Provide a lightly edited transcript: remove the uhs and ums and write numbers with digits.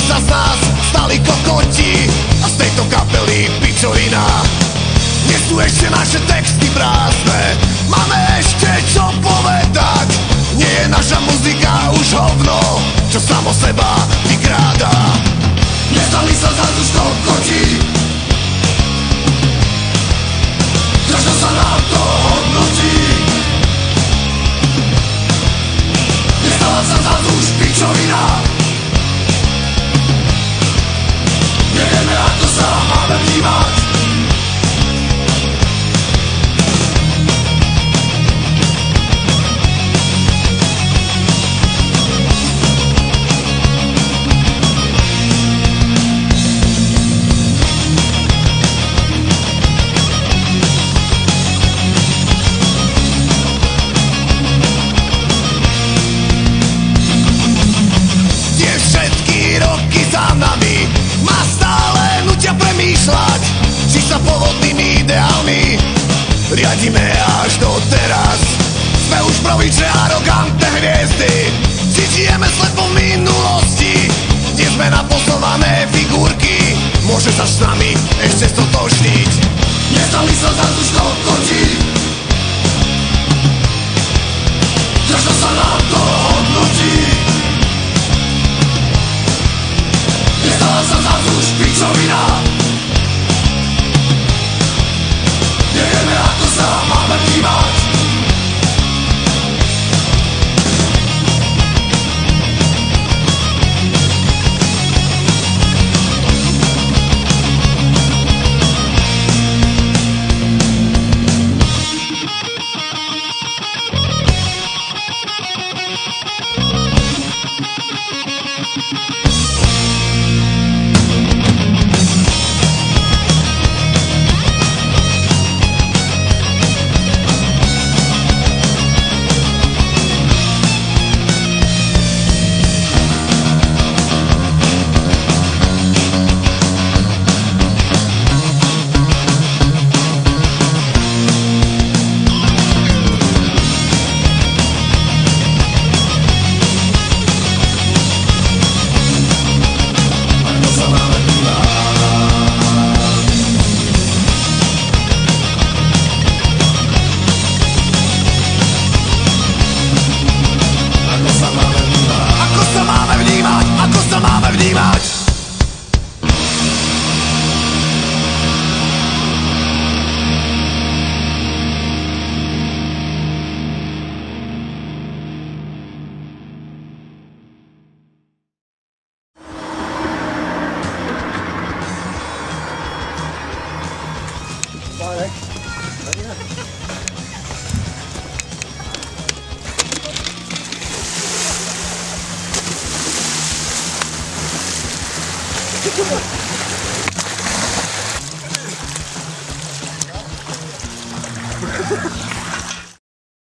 sa z nás stali kokoti a z tejto kapely pičovina. Nie sú ešte naše texty prázdne, máme ešte čo povedať. Nie je naša muzika už hovno, čo samo seba vykráda. Nestali sa za duš kokoti, ťažko sa nám to hodnotí. Nestala sa za duš pičovina, nevieme ako sa máme vnímať. Či sa pôvodnými ideálmi riadime až do teraz. Sme už provičné arogantné hviezdy, či žijeme slepo v minulosti. Nie sme naposované figurky, môže sa s nami ešte stotožniť. Nestali sa za duš kokoti, ťažko sa nám to hodnotí. Nestala sa za duš pičovina, nevieme ako sa máme vnímať. Ha ha ha!